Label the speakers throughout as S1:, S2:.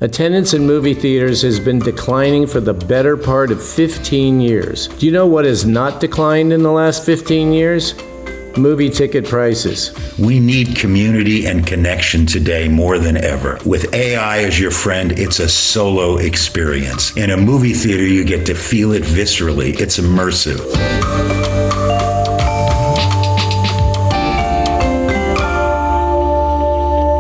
S1: Attendance in movie theaters has been declining for the better part of 15 years. Do you know what has not declined in the last 15 years? Movie ticket prices.
S2: We need community and connection today more than ever. With AI as your friend, it's a solo experience. In a movie theater, you get to feel it viscerally. It's immersive.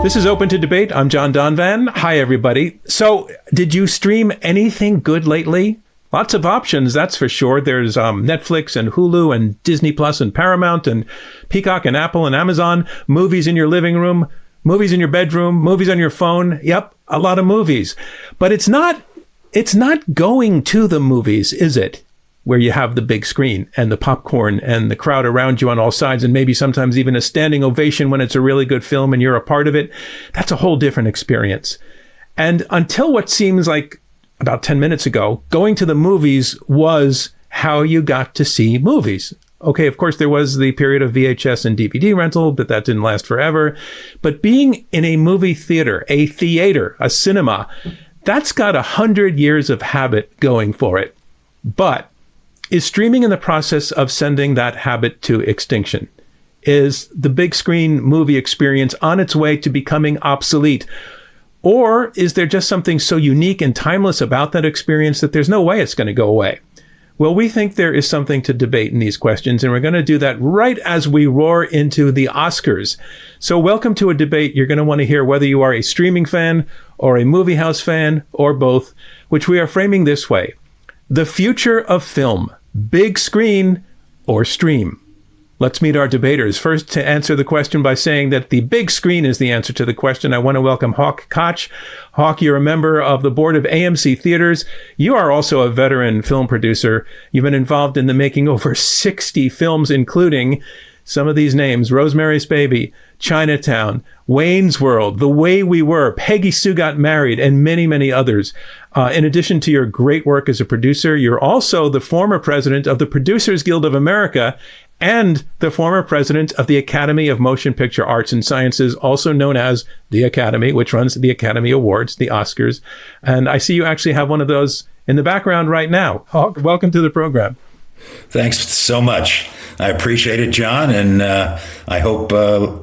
S3: This is Open to Debate. I'm John Donvan. Hi, everybody. So, did you stream anything good lately? Lots of options, that's for sure. There's Netflix and Hulu and Disney Plus and Paramount and Peacock and Apple and Amazon. Movies in your living room, movies in your bedroom, movies on your phone. Yep, a lot of movies. But it's not going to the movies, is it? Where you have the big screen and the popcorn and the crowd around you on all sides, and maybe sometimes even a standing ovation when it's a really good film and you're a part of it. That's a whole different experience. And until what seems like about 10 minutes ago, going to the movies was how you got to see movies. Okay, of course, there was the period of VHS and DVD rental, but that didn't last forever. But being in a movie theater, a cinema, that's got 100 years of habit going for it. But is streaming in the process of sending that habit to extinction? Is the big screen movie experience on its way to becoming obsolete? Or is there just something so unique and timeless about that experience that there's no way it's going to go away? Well, we think there is something to debate in these questions, and we're going to do that right as we roar into the Oscars. So welcome to a debate. You're going to want to hear whether you are a streaming fan or a movie house fan or both, which we are framing this way. The future of film, big screen or stream? Let's meet our debaters. First, to answer the question by saying that the big screen is the answer to the question, I want to welcome Koch. Hawk, you're a member of the board of AMC Theaters. You are also a veteran film producer. You've been involved in the making over 60 films, including some of these names: Rosemary's Baby, Chinatown, Wayne's World, The Way We Were, Peggy Sue Got Married, and many, many others. In addition to your great work as a producer, you're also the former president of the Producers Guild of America and the former president of the Academy of Motion Picture Arts and Sciences, also known as the Academy, which runs the Academy Awards, the Oscars. And I see you actually have one of those in the background right now. Hawk, welcome to the program.
S2: Thanks so much. I appreciate it, John, and I hope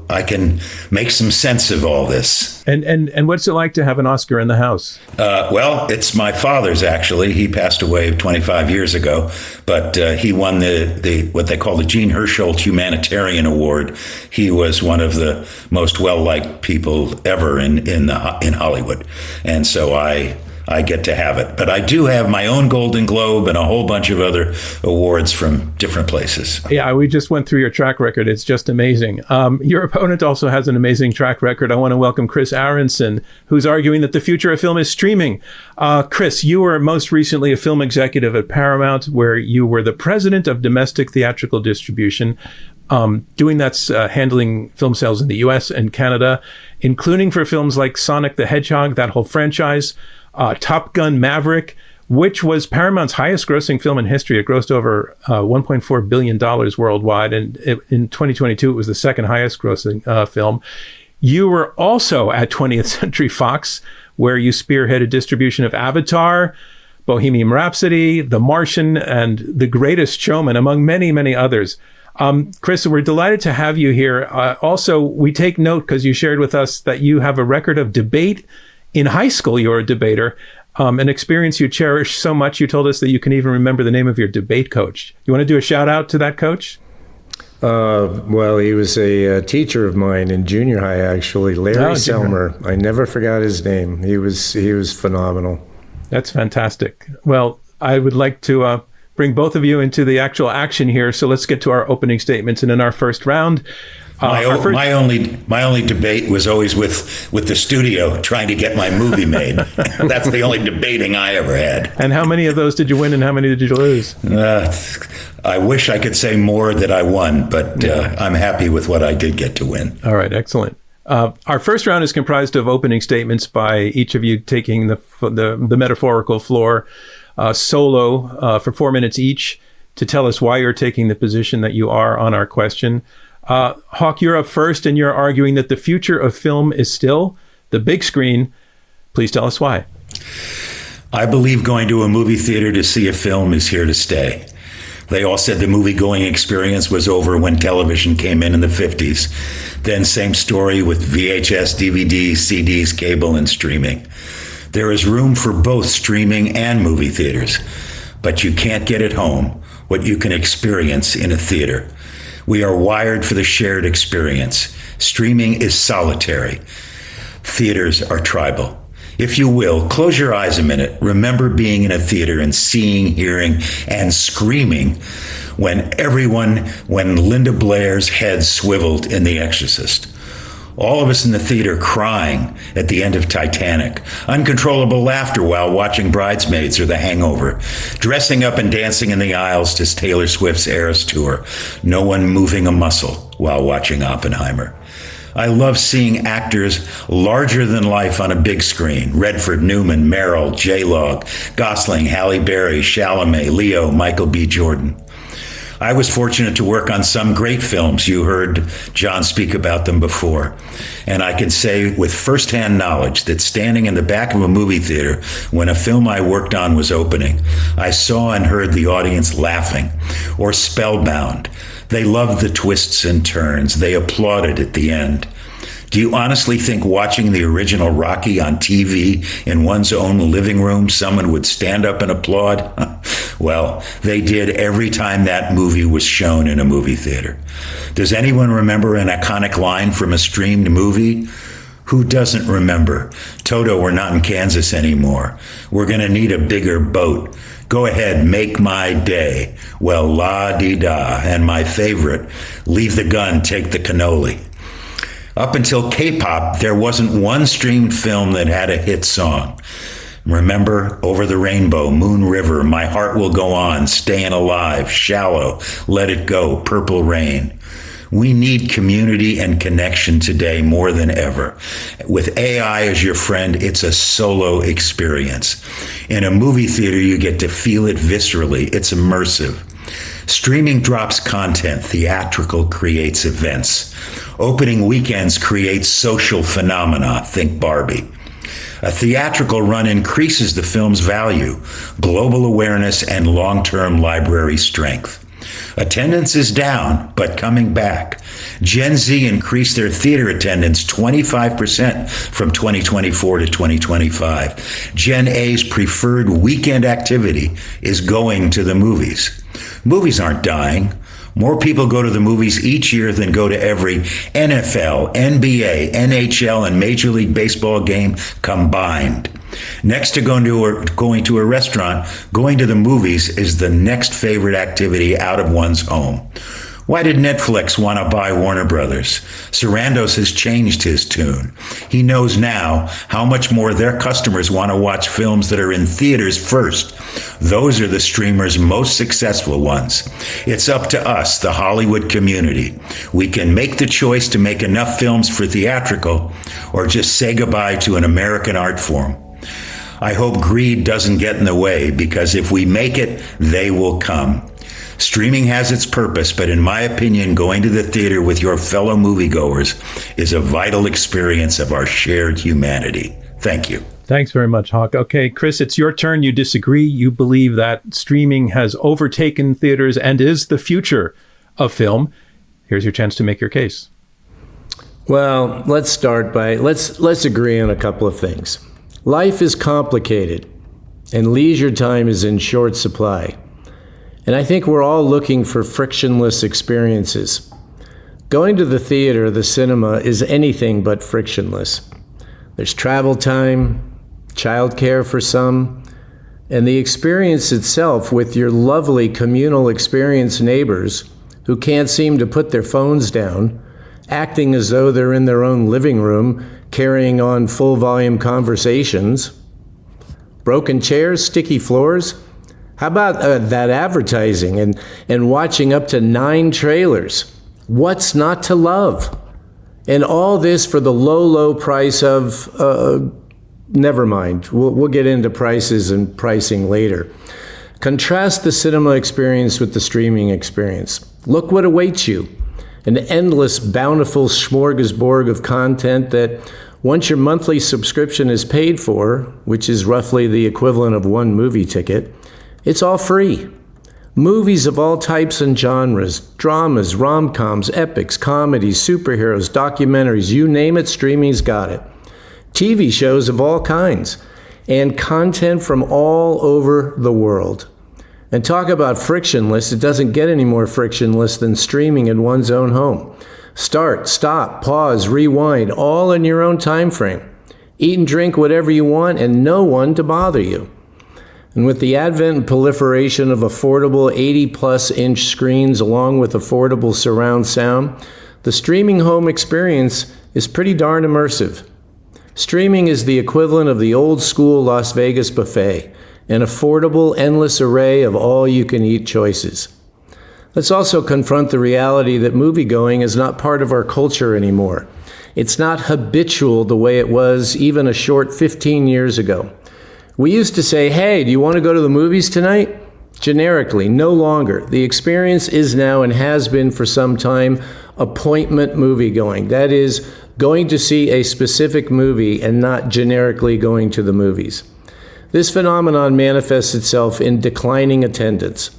S2: I can make some sense of all this.
S3: And what's it like to have an Oscar in the house?
S2: Well, it's my father's, actually. He passed away 25 years ago, but he won the what they call the Gene Herschel Humanitarian Award. He was one of the most well-liked people ever in Hollywood, and so I get to have it. But I do have my own Golden Globe and a whole bunch of other awards from different places.
S3: Yeah, we just went through your track record. It's just amazing. Your opponent also has an amazing track record. I want to welcome Chris Aronson, who's arguing that the future of film is streaming. Chris, you were most recently a film executive at Paramount, where you were the president of domestic theatrical distribution. Doing that's handling film sales in the US and Canada, including for films like Sonic the Hedgehog, that whole franchise, Top Gun Maverick, which was Paramount's highest grossing film in history. It grossed over $1.4 billion worldwide. And in 2022, it was the second highest grossing film. You were also at 20th Century Fox, where you spearheaded distribution of Avatar, Bohemian Rhapsody, The Martian, and The Greatest Showman, among many, many others. Chris, we're delighted to have you here. Also, we take note because you shared with us that you have a record of debate. In high school, you were a debater, an experience you cherish so much, you told us that you can even remember the name of your debate coach. You want to do a shout out to that coach?
S1: Well, he was a teacher of mine in junior high, actually, Larry Selmer. I never forgot his name. He was phenomenal.
S3: That's fantastic. Well, I would like to bring both of you into the actual action here. So let's get to our opening statements. And in our first round,
S2: my only debate was always with the studio trying to get my movie made. That's the only debating I ever had.
S3: And how many of those did you win and how many did you lose?
S2: I wish I could say more that I won, but I'm happy with what I did get to win.
S3: All right, excellent. Our first round is comprised of opening statements by each of you taking the metaphorical floor solo for 4 minutes each to tell us why you're taking the position that you are on our question. Hawk, you're up first, and you're arguing that the future of film is still the big screen, Please tell us why.
S2: I believe going to a movie theater to see a film is here to stay. They all said the movie-going experience was over when television came in the 50s. Then same story with VHS, DVD, CDs, cable, and streaming. There is room for both streaming and movie theaters, but you can't get at home what you can experience in a theater. We are wired for the shared experience. Streaming is solitary. Theaters are tribal. If you will, close your eyes a minute. Remember being in a theater and seeing, hearing, and screaming when Linda Blair's head swiveled in The Exorcist. All of us in the theater crying at the end of Titanic, uncontrollable laughter while watching Bridesmaids or The Hangover, dressing up and dancing in the aisles to Taylor Swift's Eras Tour, no one moving a muscle while watching Oppenheimer. I love seeing actors larger than life on a big screen. Redford, Newman, Merrill, J-Log, Gosling, Halle Berry, Chalamet, Leo, Michael B. Jordan. I was fortunate to work on some great films. You heard John speak about them before. And I can say with firsthand knowledge that standing in the back of a movie theater when a film I worked on was opening, I saw and heard the audience laughing or spellbound. They loved the twists and turns. They applauded at the end. Do you honestly think watching the original Rocky on TV in one's own living room, someone would stand up and applaud? Well, they did every time that movie was shown in a movie theater. Does anyone remember an iconic line from a streamed movie? Who doesn't remember? Toto, we're not in Kansas anymore. We're going to need a bigger boat. Go ahead, make my day. Well, la-di-da. And my favorite, leave the gun, take the cannoli. Up until K-pop, there wasn't one streamed film that had a hit song. Remember Over the Rainbow, Moon River, My Heart Will Go On, Staying Alive, Shallow, Let It Go, Purple Rain. We need community and connection today more than ever. With AI as your friend, it's a solo experience. In a movie theater, you get to feel it viscerally. It's immersive. Streaming drops content. Theatrical creates events. Opening weekends create social phenomena. Think Barbie. A theatrical run increases the film's value, global awareness, and long-term library strength. Attendance is down, but coming back. Gen Z increased their theater attendance 25% from 2024 to 2025. Gen A's preferred weekend activity is going to the movies. Movies aren't dying. More people go to the movies each year than go to every NFL, NBA, NHL, and Major League Baseball game combined. Next to going to a restaurant, going to the movies is the next favorite activity out of one's home. Why did Netflix want to buy Warner Brothers? Sarandos has changed his tune. He knows now how much more their customers want to watch films that are in theaters first. Those are the streamers' most successful ones. It's up to us, the Hollywood community. We can make the choice to make enough films for theatrical or just say goodbye to an American art form. I hope greed doesn't get in the way, because if we make it, they will come. Streaming has its purpose, but in my opinion, going to the theater with your fellow moviegoers is a vital experience of our shared humanity. Thank you.
S3: Thanks very much, Hawk. Okay, Chris, it's your turn. You disagree. You believe that streaming has overtaken theaters and is the future of film. Here's your chance to make your case.
S1: Well, let's start by, let's agree on a couple of things. Life is complicated, and leisure time is in short supply. And I think we're all looking for frictionless experiences. Going to the theater, the cinema, is anything but frictionless. There's travel time, childcare for some, and the experience itself with your lovely communal experience neighbors who can't seem to put their phones down, acting as though they're in their own living room, carrying on full volume conversations. Broken chairs, sticky floors. How about that advertising and watching up to 9 trailers? What's not to love? And all this for the low price of, never mind, we'll get into prices and pricing later. Contrast the cinema experience with the streaming experience. Look what awaits you. An endless, bountiful smorgasbord of content that Once your monthly subscription is paid for, which is roughly the equivalent of one movie ticket, it's all free. Movies of all types and genres, dramas, rom-coms, epics, comedies, superheroes, documentaries, you name it, streaming's got it. TV shows of all kinds, and content from all over the world. And talk about frictionless, it doesn't get any more frictionless than streaming in one's own home. Start, stop, pause, rewind, all in your own time frame. Eat and drink whatever you want and no one to bother you. And with the advent and proliferation of affordable 80-plus inch screens along with affordable surround sound, the streaming home experience is pretty darn immersive. Streaming is the equivalent of the old-school Las Vegas buffet, an affordable, endless array of all-you-can-eat choices. Let's also confront the reality that moviegoing is not part of our culture anymore. It's not habitual the way it was even a short 15 years ago. We used to say, hey, do you want to go to the movies tonight? Generically, no longer. The experience is now and has been for some time appointment moviegoing. That is, going to see a specific movie and not generically going to the movies. This phenomenon manifests itself in declining attendance.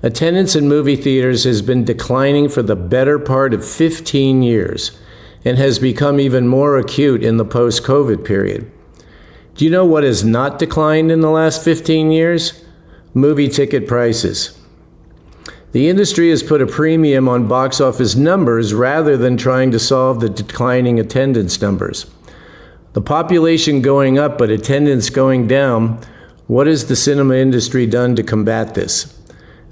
S1: Attendance in movie theaters has been declining for the better part of 15 years and has become even more acute in the post-COVID period. Do you know what has not declined in the last 15 years? Movie ticket prices. The industry has put a premium on box office numbers rather than trying to solve the declining attendance numbers. The population going up but attendance going down, what has the cinema industry done to combat this?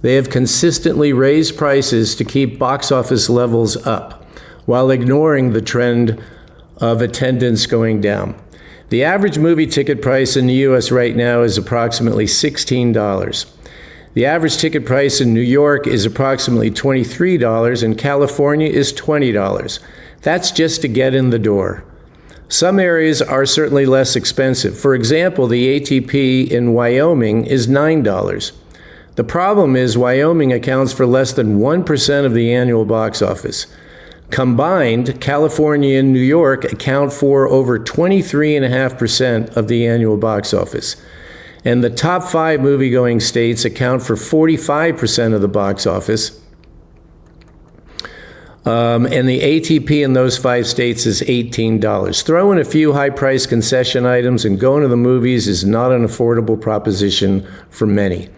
S1: They have consistently raised prices to keep box office levels up, while ignoring the trend of attendance going down. The average movie ticket price in the U.S. right now is approximately $16. The average ticket price in New York is approximately $23, and California is $20. That's just to get in the door. Some areas are certainly less expensive. For example, the ATP in Wyoming is $9. The problem is Wyoming accounts for less than 1% of the annual box office. Combined, California and New York account for over 23.5% of the annual box office. And the top 5 moviegoing states account for 45% of the box office. And the ATP in those 5 states is $18. Throw in a few high-priced concession items and going to the movies is not an affordable proposition for many.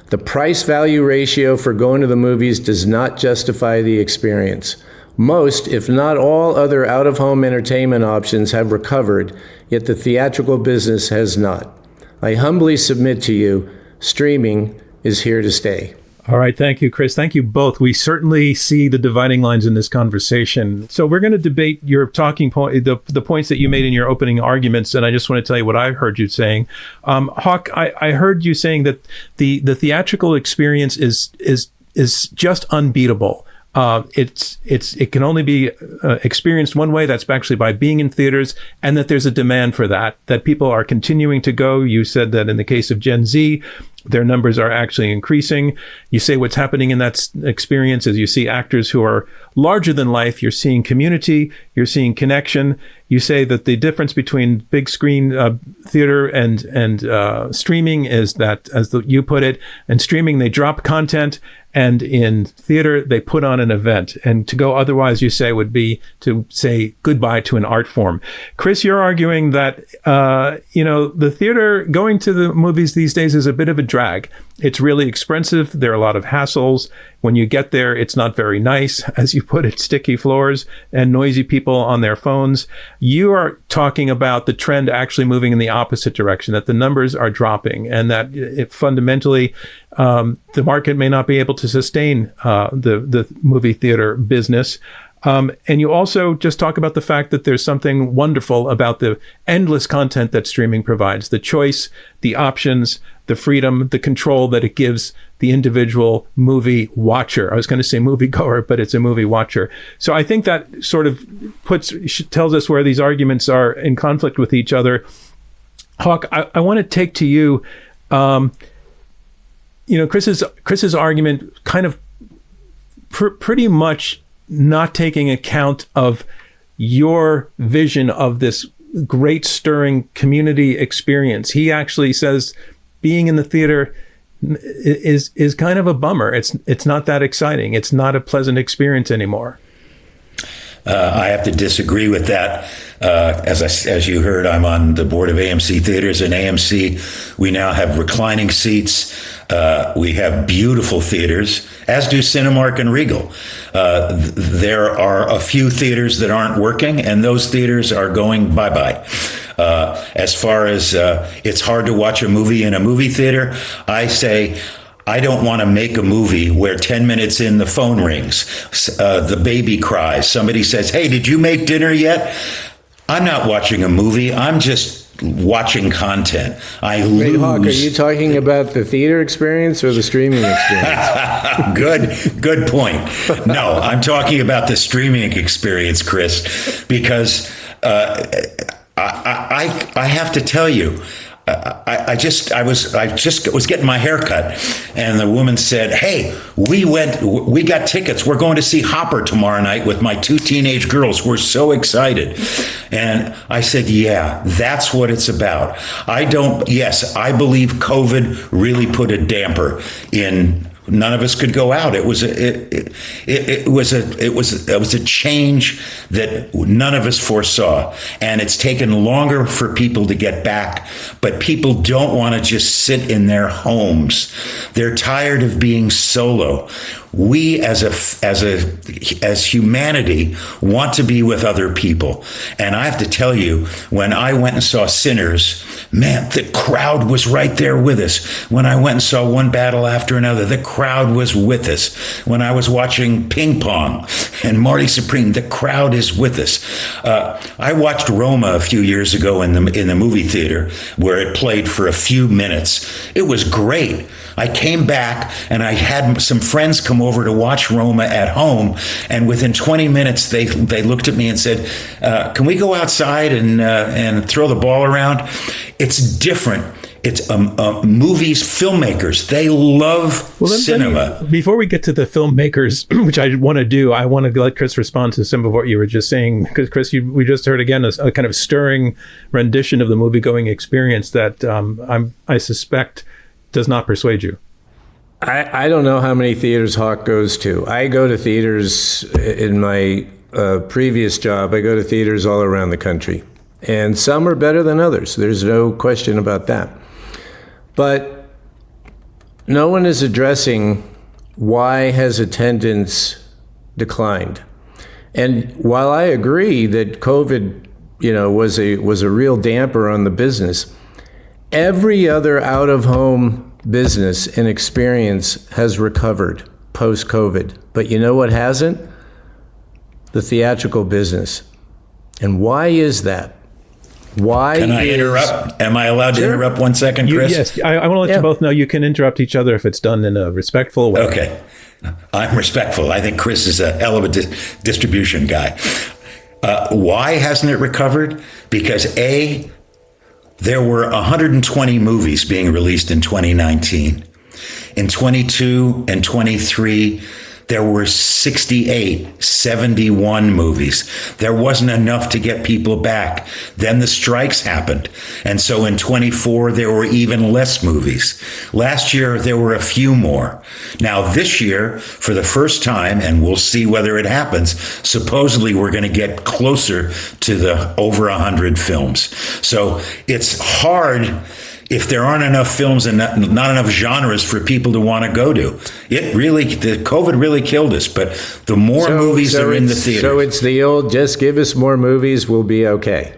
S1: The price-value ratio for going to the movies does not justify the experience. Most, if not all, other out-of-home entertainment options have recovered, yet the theatrical business has not. I humbly submit to you, streaming is here to stay.
S3: All right. Thank you, Chris. Thank you both. We certainly see the dividing lines in this conversation. So we're going to debate your talking point, the points that you made in your opening arguments. And I just want to tell you what I heard you saying. Hawk, I heard you saying that the theatrical experience is just unbeatable. It can only be experienced one way. That's actually by being in theaters, and that there's a demand for that people are continuing to go. You said that in the case of Gen Z, their numbers are actually increasing. You say what's happening in that experience is you see actors who are larger than life. You're seeing community. You're seeing connection. You say that the difference between big screen theater and streaming is that, as you put it, in streaming they drop content, and in theater they put on an event. And to go otherwise, you say, would be to say goodbye to an art form. Chris, you're arguing that the theater, going to the movies these days, is a bit of a drag. It's really expensive. There are a lot of hassles. When you get there, it's not very nice. As you put it, sticky floors and noisy people on their phones. You are talking about the trend actually moving in the opposite direction, that the numbers are dropping, and that fundamentally the market may not be able to sustain the movie theater business. And you also just talk about the fact that there's something wonderful about the endless content that streaming provides, the choice, the options, the freedom, the control that it gives the individual movie watcher. I was going to say moviegoer, but it's a movie watcher. So I think that sort of tells us where these arguments are in conflict with each other. Hawk, I want to take to you, Chris's argument kind of pretty much not taking account of your vision of this great stirring community experience. He actually says being in the theater is kind of a bummer. It's not that exciting. It's not a pleasant experience anymore.
S2: I have to disagree with that. As you heard, I'm on the board of AMC Theaters. In AMC, we now have reclining seats. We have beautiful theaters, as do Cinemark and Regal. There are a few theaters that aren't working, and those theaters are going bye-bye. As far as it's hard to watch a movie in a movie theater, I say, I don't want to make a movie where 10 minutes in the phone rings, the baby cries, somebody says, "Hey, did you make dinner yet?" I'm not watching a movie. I'm just watching content. I lose.
S1: Wait, Hawk, are you talking about the theater experience or the streaming experience?
S2: Good point. No, I'm talking about the streaming experience, Chris, because I have to tell you, I just was getting my hair cut, and the woman said, "Hey, we got tickets. We're going to see Hopper tomorrow night with my 2 teenage girls. We're so excited." And I said, "Yeah, that's what it's about." Yes, I believe COVID really put a damper in. None of us could go out. It was a change that none of us foresaw, and it's taken longer for people to get back. But people don't want to just sit in their homes. They're tired of being solo. We as humanity want to be with other people. And I have to tell you, when I went and saw Sinners, man, the crowd was right there with us. When I went and saw One Battle After Another, the crowd was with us. When I was watching Ping Pong and Marty Supreme, the crowd is with us. I watched Roma a few years ago in the movie theater, where it played for a few minutes. It was great. I came back and I had some friends come over to watch Roma at home, and within 20 minutes they looked at me and said, "Can we go outside and throw the ball around?" It's different. It's movies, filmmakers. They love cinema.
S3: Before we get to the filmmakers, which I want to do, I want to let Chris respond to some of what you were just saying. Because Chris, we just heard again a kind of stirring rendition of the movie-going experience that I suspect does not persuade you.
S1: I don't know how many theaters Hawk goes to. I go to theaters in my previous job. I go to theaters all around the country. And some are better than others. There's no question about that. But no one is addressing why has attendance declined. And while I agree that COVID, was a real damper on the business, every other out-of-home business and experience has recovered post-COVID. But you know what hasn't? The theatrical business. And why is that?
S2: Can I interrupt? Am I allowed to interrupt 1 second, Chris?
S3: Yes, I want to let you both know you can interrupt each other if it's done in a respectful way.
S2: Okay. I'm respectful. I think Chris is a hell of a distribution guy. Why hasn't it recovered? Because there were 120 movies being released in 2019. In 22 and 23, there were 71 movies. There wasn't enough to get people back. Then the strikes happened. And so in 24, there were even less movies. Last year, there were a few more. Now, this year, for the first time, and we'll see whether it happens, supposedly we're going to get closer to the over 100 films. So it's hard if there aren't enough films and not enough genres for people to want to go to. The COVID really killed us, but the more movies are in the theater.
S1: So it's the old, just give us more movies, we'll be okay.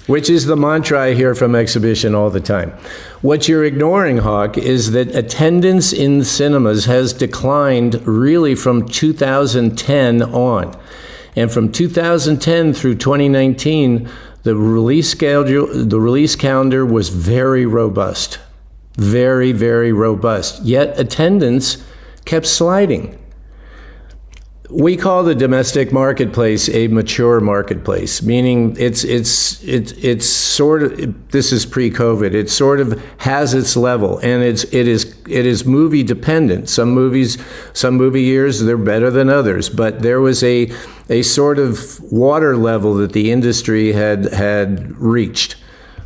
S1: Which is the mantra I hear from exhibition all the time. What you're ignoring, Hawk, is that attendance in cinemas has declined really from 2010 on. And from 2010 through 2019, the release calendar was very robust, very, very robust. Yet attendance kept sliding. we call the domestic marketplace a mature marketplace, meaning it's sort of, this is pre-COVID, it sort of has its level, and it is movie dependent. Some movie years, they're better than others, but there was a sort of water level that the industry had reached.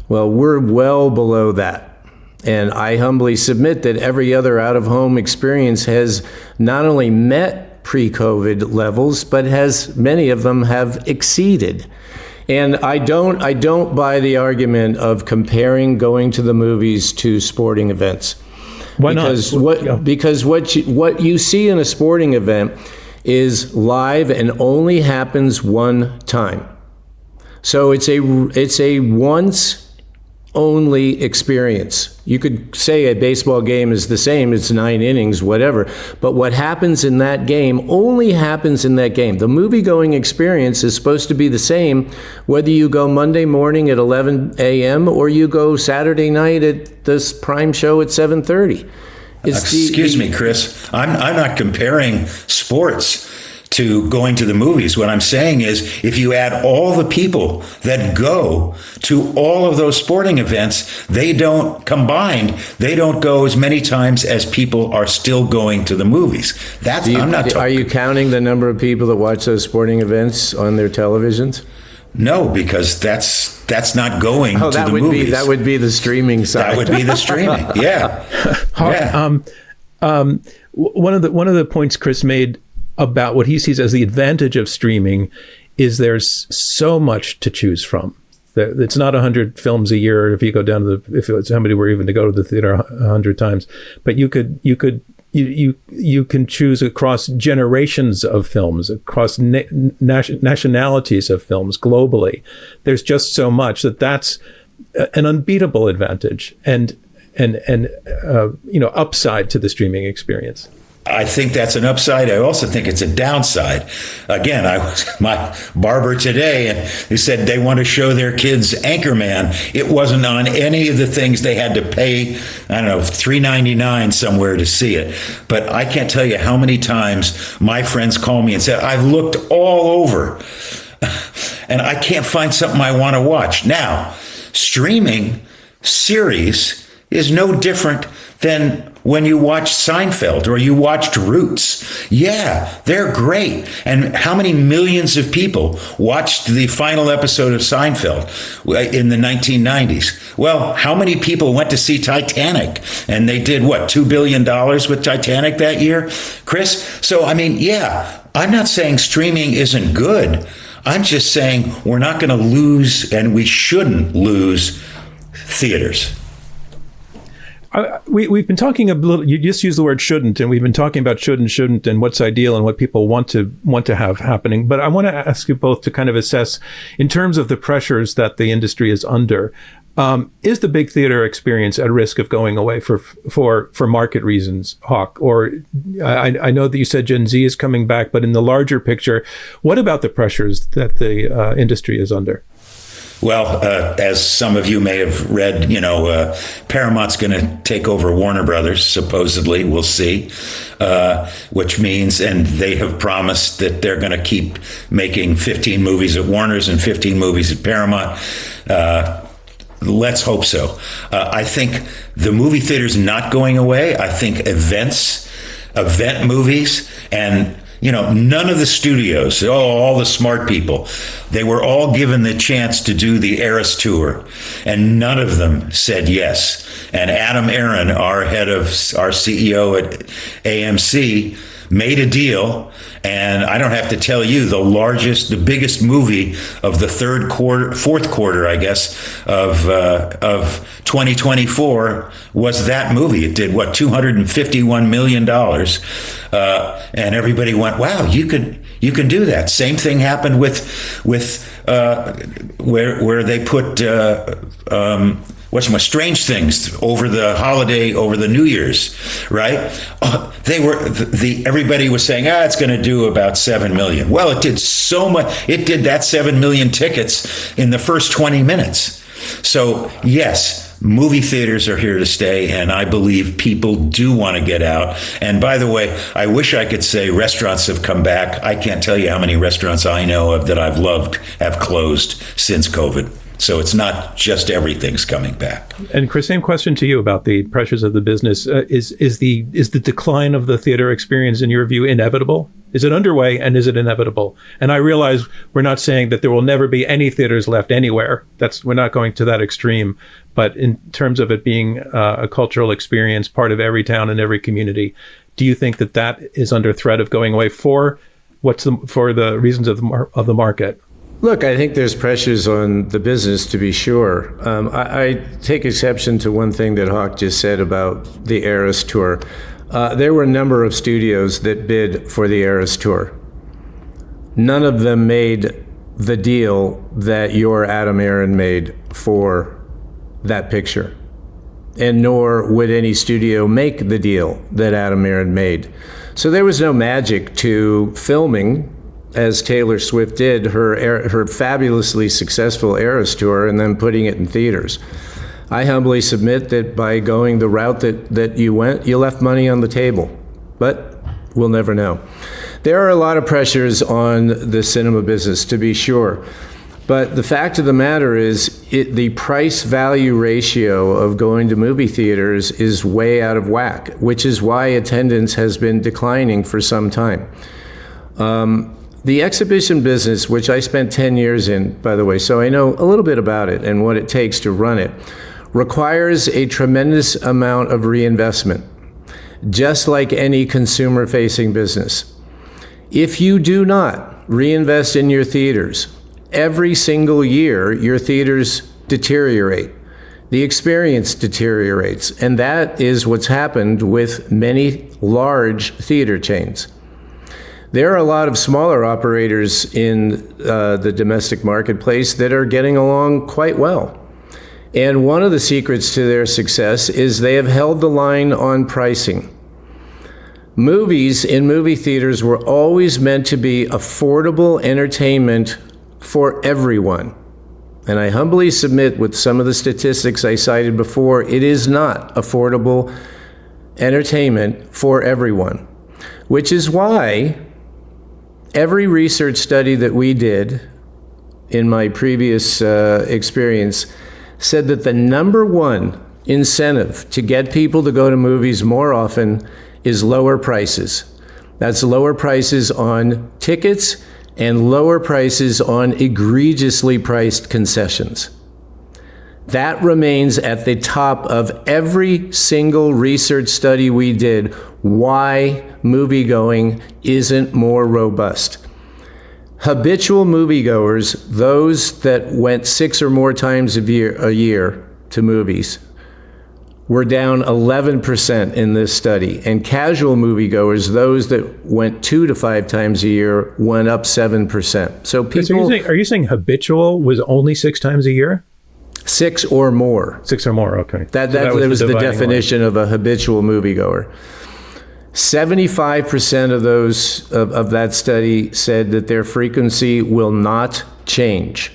S1: Well, we're well below that. And I humbly submit that every other out-of-home experience has not only met pre-COVID levels, but many of them have exceeded. And I don't buy the argument of comparing going to the movies to sporting events.
S3: Why not?
S1: Because what you see in a sporting event is live and only happens one time. So it's a once only experience. You could say a baseball game is the same, it's 9 innings, whatever, but what happens in that game only happens in that game. The movie-going experience is supposed to be the same whether you go Monday morning at 11 a.m. or you go Saturday night at this prime show at 7:30.
S2: Excuse me, Chris. I'm not comparing sports to going to the movies. What I'm saying is, if you add all the people that go to all of those sporting events, they don't go as many times as people are still going to the movies. I'm not talking.
S1: Are you counting the number of people that watch those sporting events on their televisions?
S2: No, because that's not going to the movies.
S1: That would be the streaming side.
S2: That would be the streaming. Yeah.
S3: One of the points Chris made about what he sees as the advantage of streaming is there's so much to choose from. It's not 100 films a year if you go down to if somebody were even to go to the theater 100 times, but you can choose across generations of films, across nationalities of films globally. There's just so much that's an unbeatable advantage and upside to the streaming experience.
S2: I think that's an upside. I also think it's a downside. Again, I was my barber today, and he said they want to show their kids Anchorman. It wasn't on any of the things. They had to pay, I don't know, $3.99 somewhere to see it. But I can't tell you how many times my friends call me and say, I've looked all over, and I can't find something I want to watch. Now, streaming series is no different than when you watch Seinfeld or you watched Roots. Yeah, they're great. And how many millions of people watched the final episode of Seinfeld in the 1990s? Well, how many people went to see Titanic? And they did, what, $2 billion with Titanic that year? Chris? So, I mean, yeah, I'm not saying streaming isn't good. I'm just saying we're not going to lose, and we shouldn't lose, theaters.
S3: We've been talking a little. You just used the word shouldn't, and we've been talking about should and shouldn't, and what's ideal and what people want to have happening. But I want to ask you both to kind of assess, in terms of the pressures that the industry is under, is the big theater experience at risk of going away for market reasons, Hawk? Or I know that you said Gen Z is coming back, but in the larger picture, what about the pressures that the industry is under?
S2: Well, as some of you may have read, Paramount's going to take over Warner Brothers, supposedly. We'll see. Which means, and they have promised that they're going to keep making 15 movies at Warner's and 15 movies at Paramount. Let's hope so. I think the movie theater's not going away. I think event movies, and none of the studios, all the smart people, they were all given the chance to do the Eras Tour, and none of them said yes. And Adam Aron, our CEO at AMC, made a deal, and I don't have to tell you, the biggest movie of the fourth quarter, I guess, of 2024 was that movie. It did $251 million, and everybody went, "Wow, you can do that." Same thing happened with where they put Strange Things over the holiday, over the New Year's, right? Everybody was saying, it's going to do about 7 million. Well, it did so much. It did that 7 million tickets in the first 20 minutes. So yes, movie theaters are here to stay, and I believe people do want to get out. And by the way, I wish I could say restaurants have come back. I can't tell you how many restaurants I know of that I've loved have closed since COVID. So it's not just everything's coming back.
S3: And Chris, same question to you about the pressures of the business. Is the decline of the theater experience, in your view, inevitable? Is it underway, and is it inevitable? And I realize we're not saying that there will never be any theaters left anywhere. We're not going to that extreme. But in terms of it being a cultural experience, part of every town and every community, do you think that is under threat of going away for the reasons of the market?
S1: Look, I think there's pressures on the business, to be sure. I take exception to one thing that Hawk just said about the Eras Tour. There were a number of studios that bid for the Eras Tour. None of them made the deal that your Adam Aaron made for that picture. And nor would any studio make the deal that Adam Aaron made. So there was no magic to filming, as Taylor Swift did, her fabulously successful Eras Tour and then putting it in theaters. I humbly submit that by going the route that you went, you left money on the table. But we'll never know. There are a lot of pressures on the cinema business, to be sure. But the fact of the matter is, the price-value ratio of going to movie theaters is way out of whack, which is why attendance has been declining for some time. The exhibition business, which I spent 10 years in, by the way, so I know a little bit about it and what it takes to run it, requires a tremendous amount of reinvestment, just like any consumer-facing business. If you do not reinvest in your theaters, every single year your theaters deteriorate. The experience deteriorates, and that is what's happened with many large theater chains. There are a lot of smaller operators in the domestic marketplace that are getting along quite well. And one of the secrets to their success is they have held the line on pricing. Movies in movie theaters were always meant to be affordable entertainment for everyone. And I humbly submit, with some of the statistics I cited before, it is not affordable entertainment for everyone, which is why every research study that we did in my previous experience said that the number one incentive to get people to go to movies more often is lower prices. That's lower prices on tickets and lower prices on egregiously priced concessions. That remains at the top of every single research study we did, why moviegoing isn't more robust. Habitual moviegoers, those that went 6 or more times a year to movies, were down 11% in this study. And casual moviegoers, those that went 2 to 5 times a year, went up 7%. So people...
S3: Are you saying habitual was only 6 times a year?
S1: 6 or more.
S3: 6 or more, okay.
S1: That was the definition of a habitual moviegoer. 75% of those of that study said that their frequency will not change.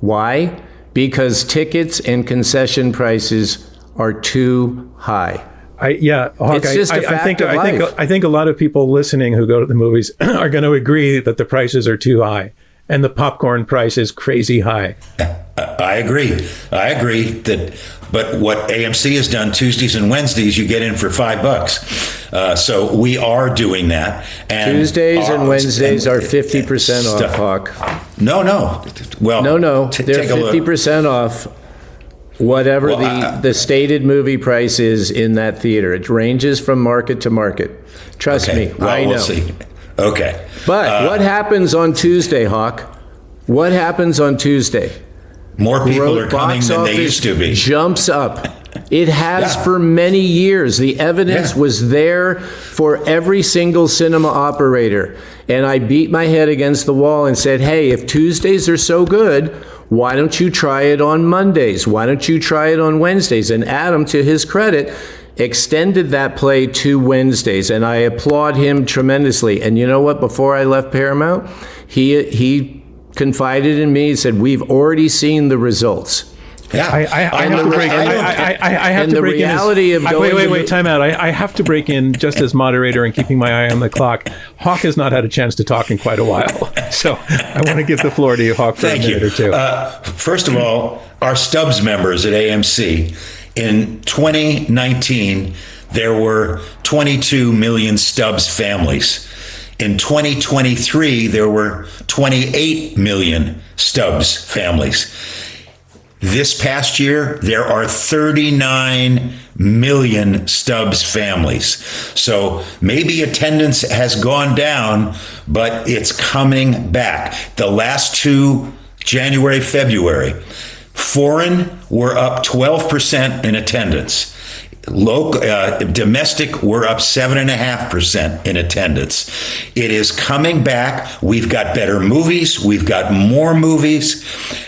S1: Why? Because tickets and concession prices are too high.
S3: It's
S1: just a fact of life.
S3: I think a lot of people listening who go to the movies are going to agree that the prices are too high and the popcorn price is crazy high.
S2: I agree that, but what AMC has done Tuesdays and Wednesdays, you get in for $5. So we are doing that. And
S1: Tuesdays and Wednesdays are 50% off, Hawk.
S2: No. Well,
S1: no. They're 50% off whatever the stated movie price is in that theater. It ranges from market to market. Trust me, I know.
S2: We'll see. Okay.
S1: But what happens on Tuesday, Hawk? What happens on Tuesday?
S2: More people are coming than they used to be.
S1: Jumps up. It has for many years. The evidence was there for every single cinema operator. And I beat my head against the wall and said, hey, if Tuesdays are so good, why don't you try it on Mondays? Why don't you try it on Wednesdays? And Adam, to his credit, extended that play to Wednesdays. And I applaud him tremendously. And you know what? Before I left Paramount, he confided in me. He said, we've already seen the results.
S2: Yeah.
S3: I have to break. I have to break in. Wait, time out. I have to break in just as moderator and keeping my eye on the clock. Hawk has not had a chance to talk in quite a while, so I want to give the floor to you, Hawk, for a minute or two.
S2: First of all, our Stubbs members at AMC in 2019, there were 22 million Stubbs families. In 2023, there were 28 million Stubbs families. This past year, there are 39 million Stubbs families. So maybe attendance has gone down, but it's coming back. The last two, January, February, foreign were up 12% in attendance. Local, domestic, we're up 7.5% in attendance. It is coming back. We've got better movies. We've got more movies.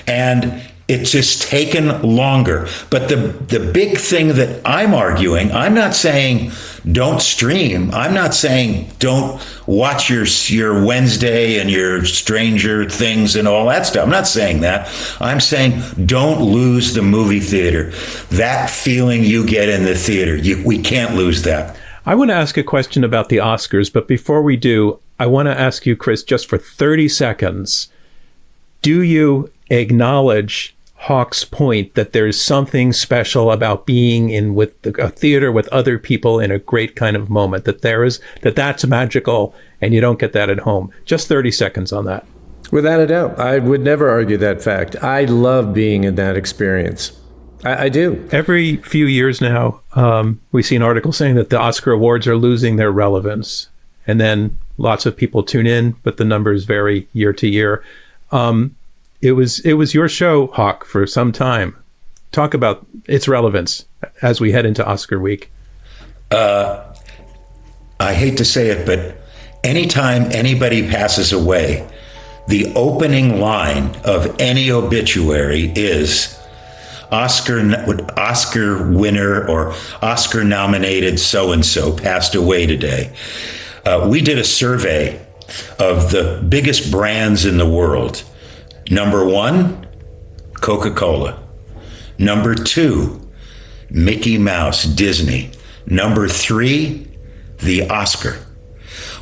S2: And it's just taken longer. But the big thing that I'm arguing, I'm not saying don't stream. I'm not saying don't watch your Wednesday and your Stranger Things and all that stuff. I'm not saying that. I'm saying don't lose the movie theater. That feeling you get in the theater, we can't lose that.
S3: I want to ask a question about the Oscars, but before we do, I want to ask you, Chris, just for 30 seconds, do you acknowledge Hawk's point that there's something special about being in with a theater with other people in a great kind of moment, that's magical and you don't get that at home? Just 30 seconds on that.
S1: Without a doubt. I would never argue that fact. I love being in that experience. I do.
S3: Every few years now, we see an article saying that the Oscar awards are losing their relevance. And then lots of people tune in, but the numbers vary year to year. It was your show, Hawk, for some time. Talk about its relevance as we head into Oscar week.
S2: I hate to say it, but anytime anybody passes away, the opening line of any obituary is Oscar winner or Oscar nominated so-and-so passed away today. We did a survey of the biggest brands in the world. Number 1, Coca-Cola. Number 2, Mickey Mouse, Disney. Number 3, the Oscar.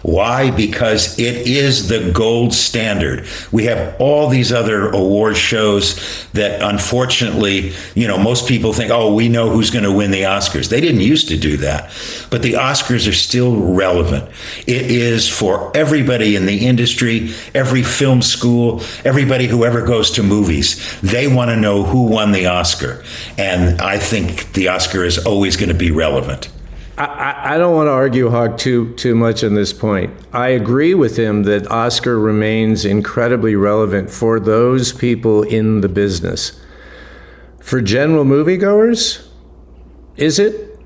S2: Why? Because it is the gold standard. We have all these other award shows that unfortunately, most people think, oh, we know who's going to win the Oscars. They didn't used to do that. But the Oscars are still relevant. It is for everybody in the industry, every film school, everybody who ever goes to movies. They want to know who won the Oscar. And I think the Oscar is always going to be relevant.
S1: I don't want to argue Hawk too much on this point. I agree with him that Oscar remains incredibly relevant for those people in the business. For general moviegoers, is it?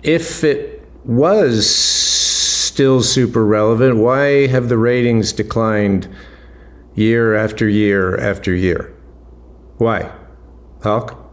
S1: If it was still super relevant, why have the ratings declined year after year after year? Why? Hawk?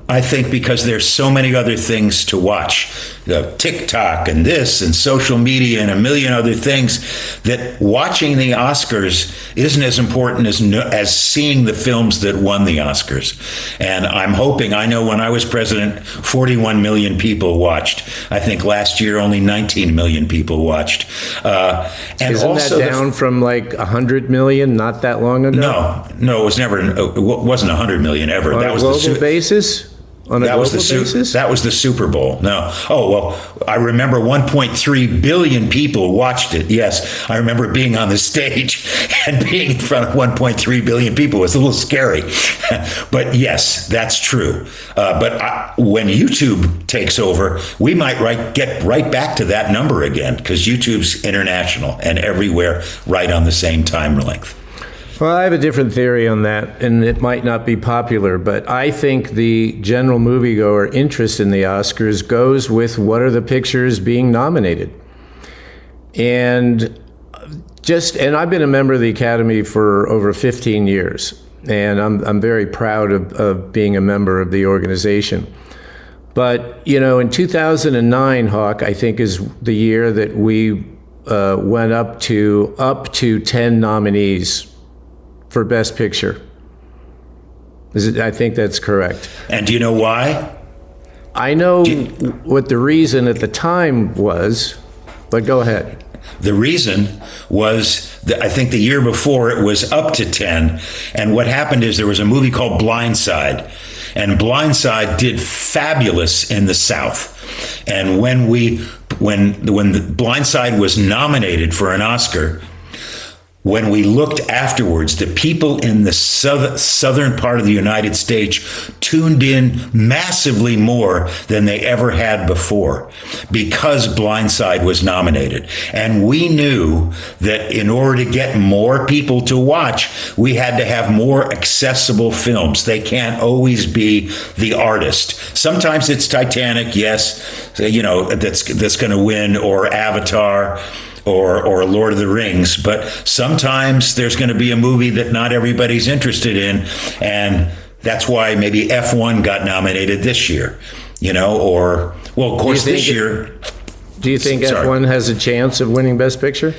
S2: I think because there's so many other things to watch, TikTok and this and social media and a million other things, that watching the Oscars isn't as important as seeing the films that won the Oscars. And I'm hoping, I know when I was president, 41 million people watched. I think last year only 19 million people watched. And
S1: isn't
S2: also
S1: that down from like 100 million not that long ago?
S2: No, it was never. It wasn't 100 million ever.
S1: On a global basis? That was the Super Bowl.
S2: No. Oh, well, I remember 1.3 billion people watched it. Yes. I remember being on the stage and being in front of 1.3 billion people. It was a little scary. But yes, that's true. But when YouTube takes over, we might get right back to that number again, because YouTube's international and everywhere right on the same time length.
S1: Well, I have a different theory on that, and it might not be popular, but I think the general moviegoer interest in the Oscars goes with what are the pictures being nominated. And I've been a member of the Academy for over 15 years, and I'm very proud of being a member of the organization. But, in 2009, Hawk, I think, is the year that we went up to 10 nominees for Best Picture. I think that's correct.
S2: And do you know why?
S1: I know what the reason at the time was, but go ahead.
S2: The reason was that I think the year before it was up to 10. And what happened is there was a movie called Blindside. And Blindside did fabulous in the South. And when the Blindside was nominated for an Oscar, when we looked afterwards, the people in the southern part of the United States tuned in massively more than they ever had before because Blindside was nominated. And we knew that in order to get more people to watch, we had to have more accessible films. They can't always be the artist. Sometimes it's Titanic, yes, that's going to win, or Avatar, or Lord of the Rings, but sometimes there's going to be a movie that not everybody's interested in, and that's why maybe F1 got nominated this year, of course this year.
S1: Do you think F1 has a chance of winning Best Picture?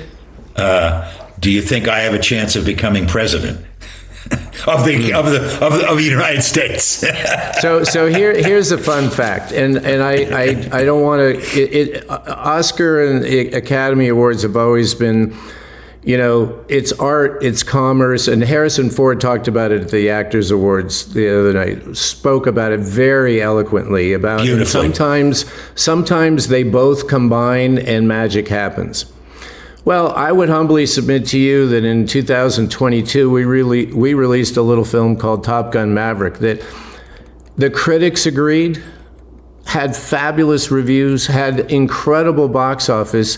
S2: Do you think I have a chance of becoming president of the United States?
S1: So here's a fun fact, and I don't want to. Oscar and Academy Awards have always been, it's art, it's commerce, and Harrison Ford talked about it at the Actors Awards the other night. Spoke about it very eloquently about.
S2: Beautifully.
S1: And sometimes they both combine and magic happens. Well, I would humbly submit to you that in 2022, we released a little film called Top Gun Maverick that the critics agreed, had fabulous reviews, had incredible box office,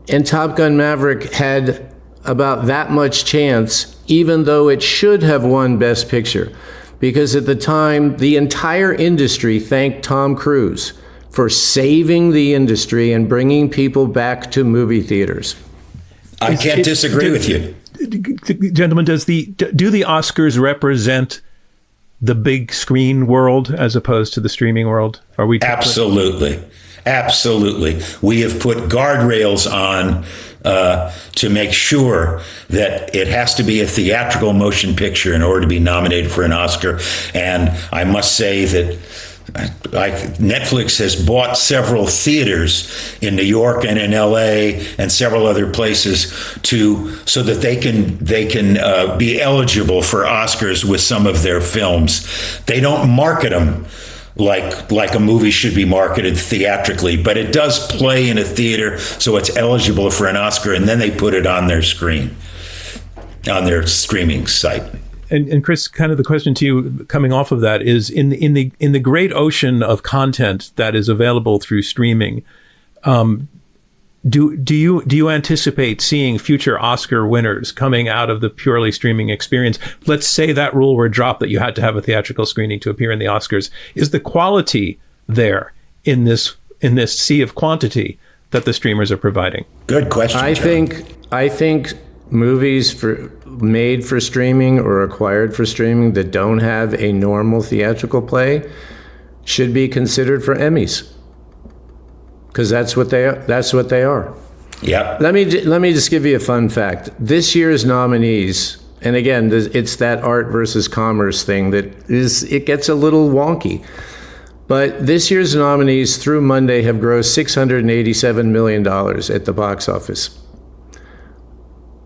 S1: and Top Gun Maverick had about that much chance, even though it should have won Best Picture. Because at the time, the entire industry thanked Tom Cruise for saving the industry and bringing people back to movie theaters.
S2: I can't disagree with you.
S3: Gentlemen, do the Oscars represent the big screen world as opposed to the streaming world? Are we
S2: Absolutely. We have put guardrails on to make sure that it has to be a theatrical motion picture in order to be nominated for an Oscar. And I must say that Netflix has bought several theaters in New York and in LA and several other places so that they can be eligible for Oscars with some of their films. They don't market them like a movie should be marketed theatrically, but it does play in a theater, so it's eligible for an Oscar, and then they put it on their screen, on their streaming site.
S3: And Chris, kind of the question to you coming off of that is in the great ocean of content that is available through streaming, do you anticipate seeing future Oscar winners coming out of the purely streaming experience? Let's say that rule were dropped that you had to have a theatrical screening to appear in the Oscars. Is the quality there in this sea of quantity that the streamers are providing?
S2: Good question.
S1: I think movies made for streaming or acquired for streaming that don't have a normal theatrical play should be considered for Emmys, because that's what they are.
S2: Yeah.
S1: Let me just give you a fun fact. This year's nominees, and again, it's that art versus commerce thing it gets a little wonky. But this year's nominees through Monday have grossed $687 million at the box office.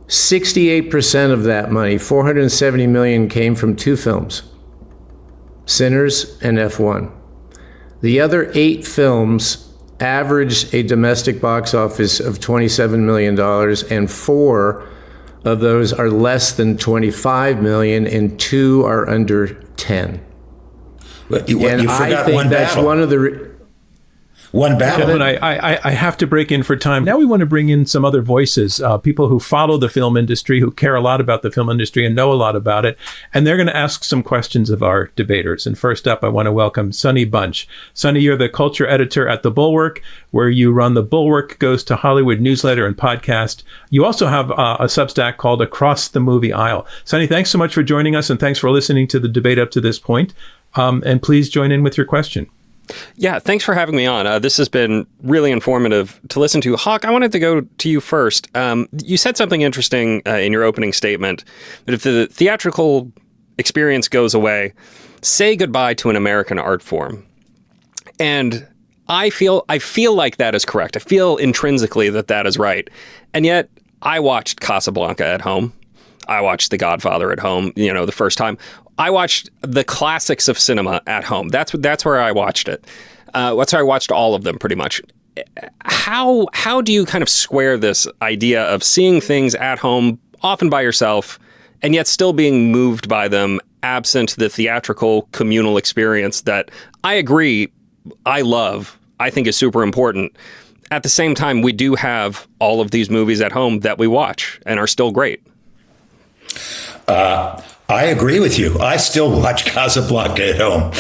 S1: 68% of that money, $470 million, came from two films, Sinners and F1. The other 8 films averaged a domestic box office of $27 million, and 4 of those are less than $25 million, and 2 are under 10.
S2: But you
S1: and
S2: forgot
S1: I think
S2: one
S1: that's
S2: battle.
S1: one of the...
S2: One battle.
S3: Gentlemen, I have to break in for time. Now we want to bring in some other voices, people who follow the film industry, who care a lot about the film industry and know a lot about it. And they're going to ask some questions of our debaters. And first up, I want to welcome Sonny Bunch. Sonny, you're the culture editor at The Bulwark, where you run the Bulwark Goes to Hollywood newsletter and podcast. You also have a Substack called Across the Movie Aisle. Sonny, thanks so much for joining us, and thanks for listening to the debate up to this point. And please join in with your question.
S4: Yeah, thanks for having me on. This has been really informative to listen to. Hawk, I wanted to go to you first. You said something interesting in your opening statement, that if the theatrical experience goes away. Say goodbye to an American art form. And I feel like that is correct. I feel intrinsically that is right. And yet I watched Casablanca at home. I watched The Godfather at home, the first time. I watched the classics of cinema at home. That's where I watched it. That's where I watched all of them pretty much. How do you kind of square this idea of seeing things at home, often by yourself, and yet still being moved by them, absent the theatrical communal experience that I agree, I love, I think is super important. At the same time, we do have all of these movies at home that we watch and are still great.
S2: I agree with you. I still watch Casablanca at home.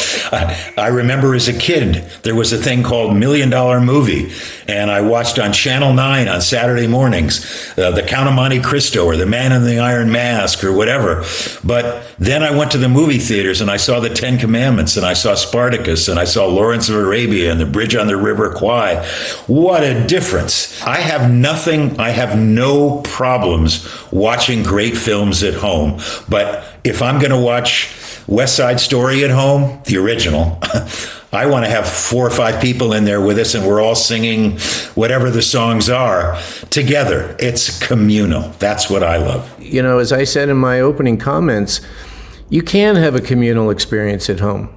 S2: I remember as a kid, there was a thing called $1 Million Movie, and I watched on Channel 9 on Saturday mornings, The Count of Monte Cristo or The Man in the Iron Mask or whatever. But then I went to the movie theaters and I saw The Ten Commandments and I saw Spartacus and I saw Lawrence of Arabia and The Bridge on the River Kwai. What a difference. I have no problems watching great films at home, but if I'm going to watch West Side Story at home, the original, I want to have 4 or 5 people in there with us and we're all singing whatever the songs are together. It's communal. That's what I love.
S1: As I said in my opening comments, you can have a communal experience at home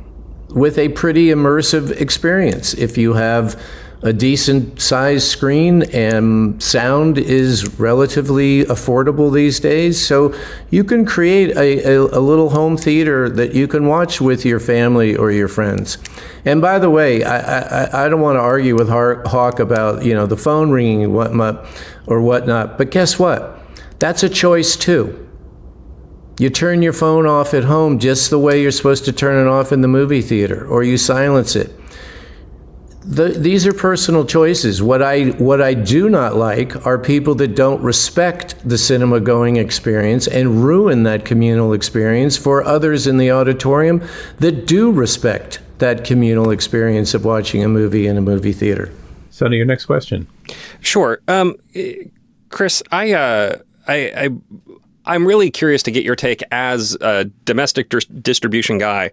S1: with a pretty immersive experience if you have a decent sized screen, and sound is relatively affordable these days. So you can create a little home theater that you can watch with your family or your friends. And by the way, I don't want to argue with Hawk about, the phone ringing and whatnot, but guess what? That's a choice too. You turn your phone off at home just the way you're supposed to turn it off in the movie theater, or you silence it. These are personal choices. What I do not like are people that don't respect the cinema going experience and ruin that communal experience for others in the auditorium that do respect that communal experience of watching a movie in a movie theater.
S3: Sonny, your next question.
S4: Sure. Chris, I'm really curious to get your take as a domestic distribution guy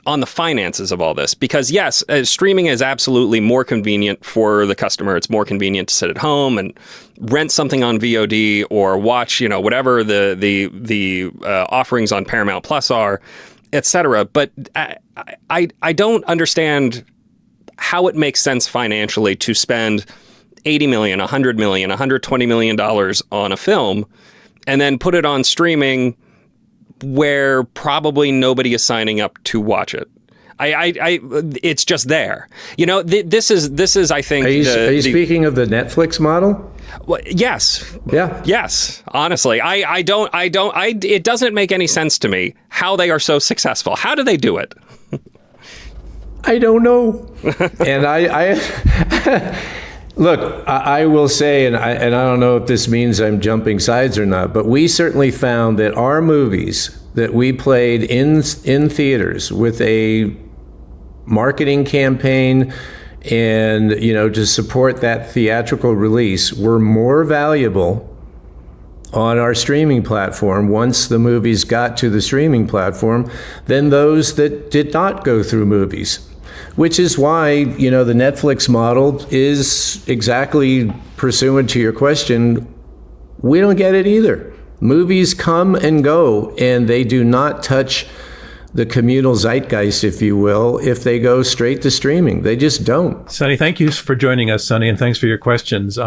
S4: on the finances of all this, because yes, streaming is absolutely more convenient for the customer. It's more convenient to sit at home and rent something on VOD or watch, whatever the offerings on Paramount Plus are, etc. But I don't understand how it makes sense financially to spend $80 million, $100 million, $120 million on a film and then put it on streaming where probably nobody is signing up to watch it. It's just there. This is I think.
S1: Are you speaking of the Netflix model?
S4: Well, yes.
S1: Yeah.
S4: Yes. Honestly, it doesn't make any sense to me how they are so successful. How do they do it?
S1: I don't know. And look, I will say, and I don't know if this means I'm jumping sides or not, but we certainly found that our movies that we played in theaters with a marketing campaign and, to support that theatrical release were more valuable on our streaming platform once the movies got to the streaming platform than those that did not go through movies. Which is why, the Netflix model is exactly pursuant to your question. We don't get it either. Movies come and go, and they do not touch the communal zeitgeist, if you will, if they go straight to streaming. They just don't.
S3: Sonny, thank you for joining us, Sonny, and thanks for your questions.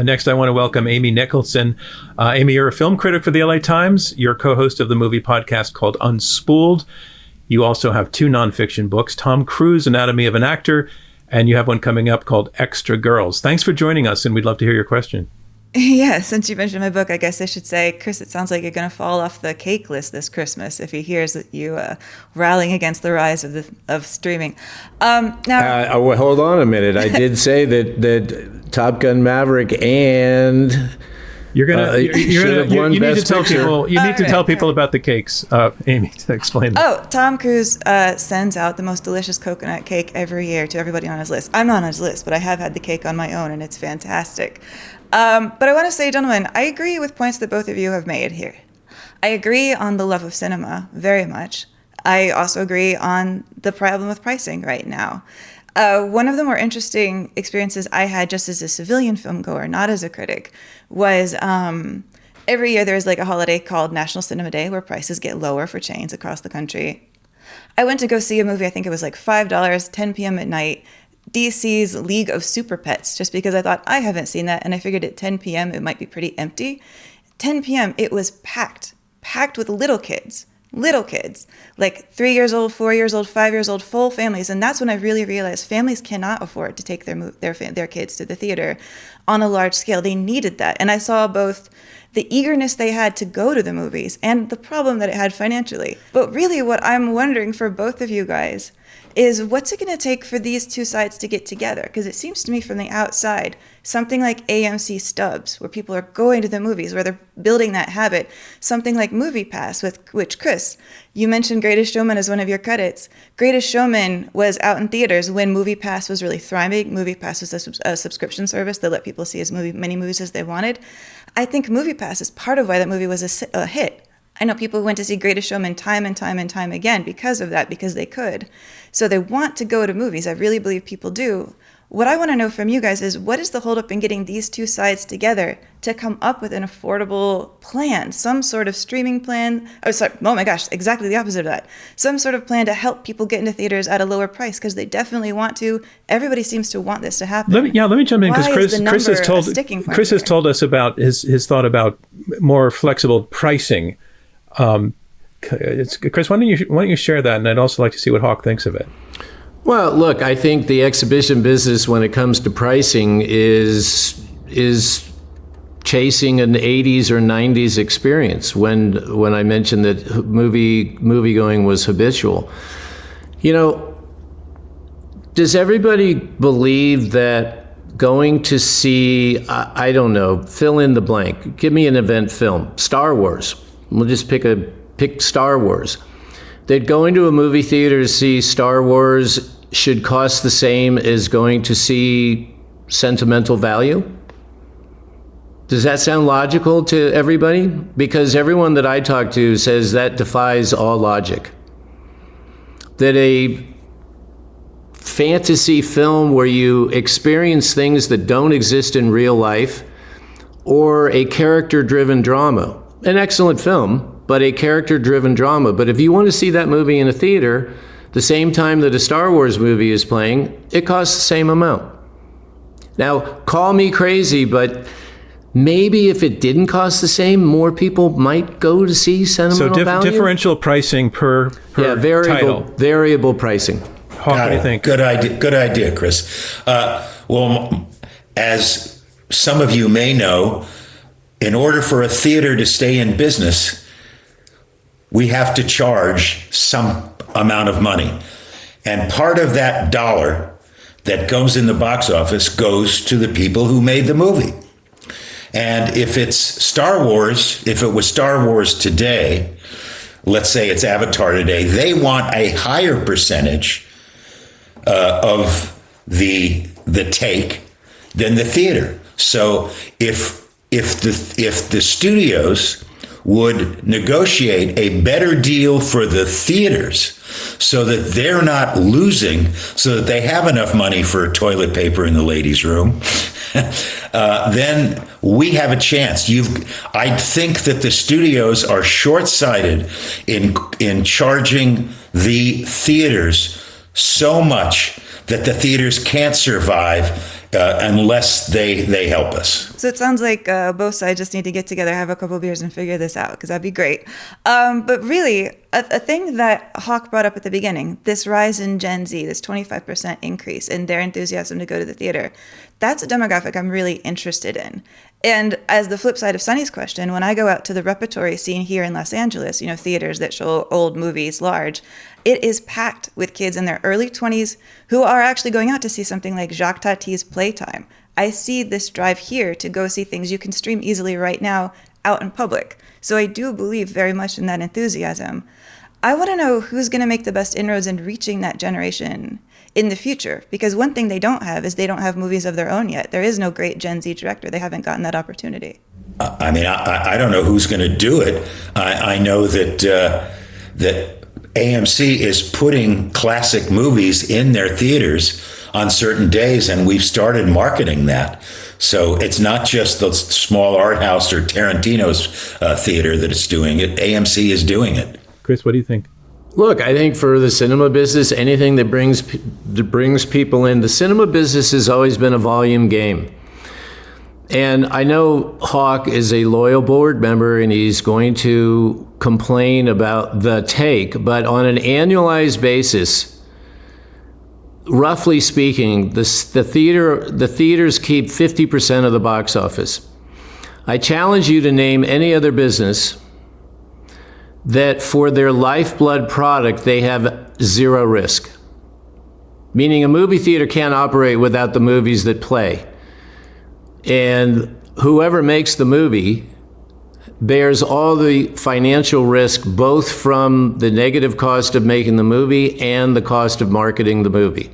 S3: Next, I want to welcome Amy Nicholson. Amy, you're a film critic for the LA Times. You're co-host of the movie podcast called Unspooled. You also have 2 nonfiction books, Tom Cruise, Anatomy of an Actor, and you have one coming up called Extra Girls. Thanks for joining us, and we'd love to hear your question.
S5: Yeah, since you mentioned my book, I guess I should say, Chris, it sounds like you're going to fall off the cake list this Christmas if he hears that you rallying against the rise of streaming. Now,
S1: well, hold on a minute. I did say that Top Gun Maverick and
S3: you need to tell people. You need to tell people about the cakes, Amy. To explain that.
S5: Oh, Tom Cruise sends out the most delicious coconut cake every year to everybody on his list. I'm not on his list, but I have had the cake on my own, and it's fantastic. But I want to say, gentlemen, I agree with points that both of you have made here. I agree on the love of cinema very much. I also agree on the problem with pricing right now. One of the more interesting experiences I had just as a civilian film goer, not as a critic, was every year there's like a holiday called National Cinema Day where prices get lower for chains across the country. I went to go see a movie, I think it was like $5, 10 p.m. at night, DC's League of Super Pets, just because I thought I haven't seen that, and I figured at 10 p.m. it might be pretty empty. 10 p.m. it was packed with little kids, like 3 years old, 4 years old, 5 years old, full families. And that's when I really realized families cannot afford to take their kids to the theater on a large scale. They needed that. And I saw both the eagerness they had to go to the movies and the problem that it had financially. But really what I'm wondering for both of you guys is what's it going to take for these two sides to get together? Because it seems to me from the outside, something like AMC Stubs, where people are going to the movies, where they're building that habit, something like MoviePass, with which, Chris, you mentioned Greatest Showman as one of your credits. Greatest Showman was out in theaters when MoviePass was really thriving. MoviePass was a subscription service that let people see as many movies as they wanted. I think MoviePass is part of why that movie was a hit. I know people went to see Greatest Showman time and time and time again because of that, because they could. So they want to go to movies. I really believe people do. What I want to know from you guys is, what is the holdup in getting these two sides together to come up with an affordable plan, some sort of streaming plan? Oh my gosh, exactly the opposite of that. Some sort of plan to help people get into theaters at a lower price, because they definitely want to. Everybody seems to want this to happen.
S3: Let me jump in, because Chris has told us about his thought about more flexible pricing. Chris, why don't you share that? And I'd also like to see what Hawk thinks of it.
S1: Well, look, I think the exhibition business, when it comes to pricing, is chasing an 80s or 90s experience. When I mentioned that moviegoing was habitual, does everybody believe that going to see, I don't know, fill in the blank, give me an event film, Star Wars. We'll just pick Star Wars. That going to a movie theater to see Star Wars should cost the same as going to see Sentimental Value? Does that sound logical to everybody? Because everyone that I talk to says that defies all logic. That a fantasy film where you experience things that don't exist in real life, or a character-driven drama, an excellent film, but a character-driven drama. But if you want to see that movie in a theater, the same time that a Star Wars movie is playing, it costs the same amount. Now, call me crazy, but maybe if it didn't cost the same, more people might go to see Sentimental Value.
S3: Differential pricing per title.
S1: Variable pricing.
S3: Hawk, what do you think?
S2: Good idea, Chris. Well, as some of you may know, in order for a theater to stay in business, we have to charge some amount of money. And part of that dollar that goes in the box office goes to the people who made the movie. And if it's Star Wars, if it was Star Wars today, let's say it's Avatar today, they want a higher percentage of the take than the theater. So if the studios would negotiate a better deal for the theaters so that they're not losing, so that they have enough money for toilet paper in the ladies' room, then we have a chance. I think that the studios are short-sighted in charging the theaters so much that the theaters can't survive unless they help us.
S5: So it sounds like both sides just need to get together, have a couple of beers, and figure this out, because that'd be great. But really, a thing that Hawk brought up at the beginning, this rise in Gen Z, this 25% increase in their enthusiasm to go to the theater, that's a demographic I'm really interested in. And as the flip side of Sunny's question, when I go out to the repertory scene here in Los Angeles, theaters that show old movies large, it is packed with kids in their early 20s who are actually going out to see something like Jacques Tati's Playtime. I see this drive here to go see things you can stream easily right now out in public. So I do believe very much in that enthusiasm. I want to know who's going to make the best inroads in reaching that generation in the future, because one thing they don't have is they don't have movies of their own yet. There is no great Gen Z director. They haven't gotten that opportunity.
S2: I mean, I don't know who's going to do it. I know that AMC is putting classic movies in their theaters on certain days, and we've started marketing that. So it's not just the small art house or Tarantino's theater that is doing it. AMC is doing it.
S3: Chris, what do you think?
S1: Look, I think for the cinema business, anything that brings people in, the cinema business has always been a volume game. And I know Hawk is a loyal board member and he's going to complain about the take, but on an annualized basis, roughly speaking, the theaters keep 50% of the box office. I challenge you to name any other business that for their lifeblood product, they have zero risk. Meaning a movie theater can't operate without the movies that play. And whoever makes the movie bears all the financial risk, both from the negative cost of making the movie and the cost of marketing the movie.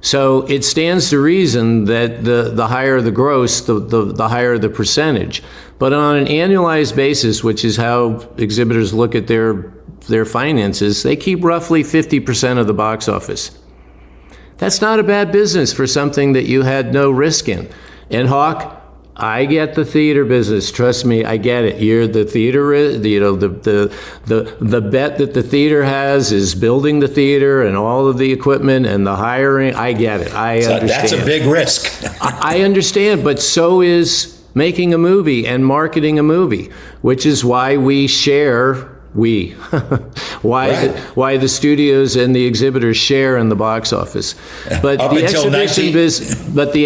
S1: So it stands to reason that the higher the gross, the higher the percentage. But on an annualized basis, which is how exhibitors look at their finances, they keep roughly 50% of the box office. That's not a bad business for something that you had no risk in. And Hawk, I get the theater business. Trust me, I get it. You're the theater, the bet that the theater has is building the theater and all of the equipment and the hiring. I get it. I understand.
S2: That's a big risk.
S1: I understand, but so is making a movie and marketing a movie, which is why we share. Why the studios and the exhibitors share in the box office. But the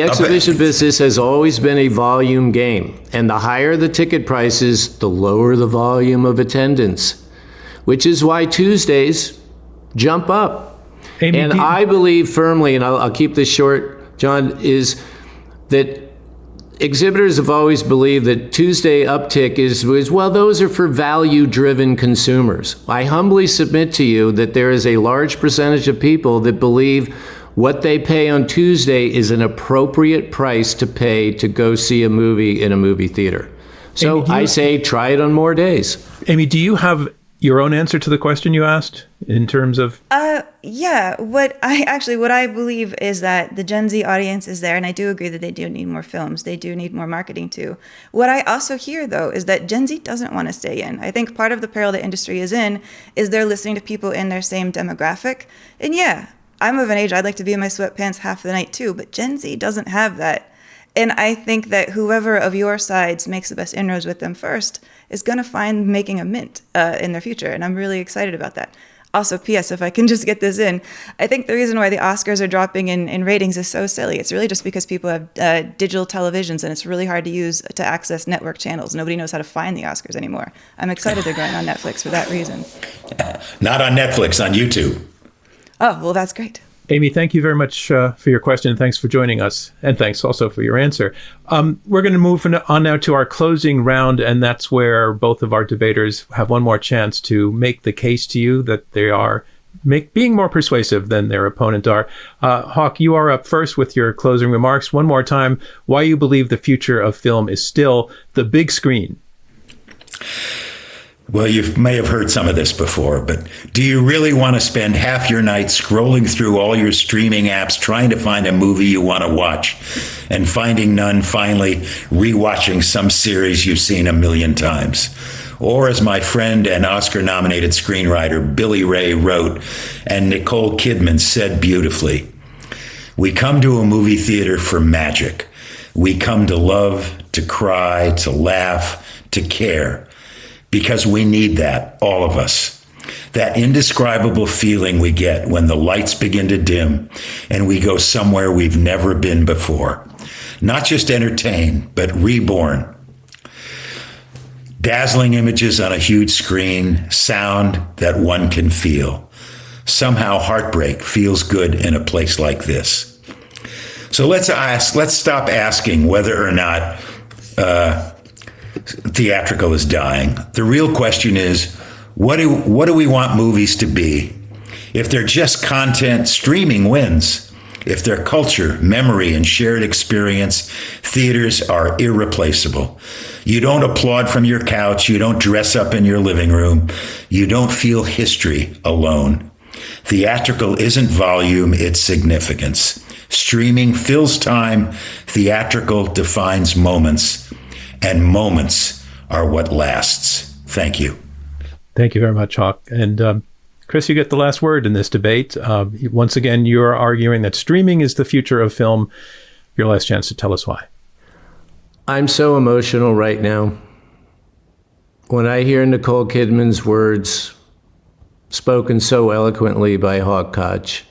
S1: exhibition business has always been a volume game. And the higher the ticket prices, the lower the volume of attendance, which is why Tuesdays jump up.
S3: Amy,
S1: and I believe firmly, and I'll keep this short, John, is that exhibitors have always believed that Tuesday uptick is, well, those are for value-driven consumers. I humbly submit to you that there is a large percentage of people that believe what they pay on Tuesday is an appropriate price to pay to go see a movie in a movie theater. So I say try it on more days.
S3: Amy, do you have your own answer to the question you asked in terms of?
S5: Yeah. What I believe is that the Gen Z audience is there, and I do agree that they do need more films. They do need more marketing too. What I also hear though is that Gen Z doesn't want to stay in. I think part of the peril the industry is in is they're listening to people in their same demographic. And yeah, I'm of an age I'd like to be in my sweatpants half the night too, but Gen Z doesn't have that. And I think that whoever of your sides makes the best inroads with them first is going to find making a mint in their future. And I'm really excited about that. Also, P.S., if I can just get this in, I think the reason why the Oscars are dropping in ratings is so silly. It's really just because people have digital televisions and it's really hard to use to access network channels. Nobody knows how to find the Oscars anymore. I'm excited they're going on Netflix for that reason.
S2: Not on Netflix, on YouTube.
S5: Oh, well, that's great.
S3: Amy, thank you very much for your question. Thanks for joining us. And thanks also for your answer. We're going to move on now to our closing round, and that's where both of our debaters have one more chance to make the case to you that they are being more persuasive than their opponent are. Hawk, you are up first with your closing remarks. One more time, why you believe the future of film is still the big screen.
S2: Well, you may have heard some of this before, but do you really want to spend half your night scrolling through all your streaming apps trying to find a movie you want to watch and finding none, finally rewatching some series you've seen a million times? Or as my friend and Oscar-nominated screenwriter Billy Ray wrote and Nicole Kidman said beautifully, we come to a movie theater for magic. We come to love, to cry, to laugh, to care. Because we need that, all of us. That indescribable feeling we get when the lights begin to dim and we go somewhere we've never been before. Not just entertained, but reborn. Dazzling images on a huge screen, sound that one can feel. Somehow heartbreak feels good in a place like this. So let's stop asking whether or not theatrical is dying. The real question is, what do we want movies to be? If they're just content, streaming wins. If they're culture, memory, and shared experience, theaters are irreplaceable. You don't applaud from your couch. You don't dress up in your living room. You don't feel history alone. Theatrical isn't volume, it's significance. Streaming fills time. Theatrical defines moments. And moments are what lasts. Thank you.
S3: Thank you very much, Hawk. And Chris, you get the last word in this debate. Once again, you're arguing that streaming is the future of film. Your last chance to tell us why.
S1: I'm so emotional right now. When I hear Nicole Kidman's words spoken so eloquently by Hawk Koch,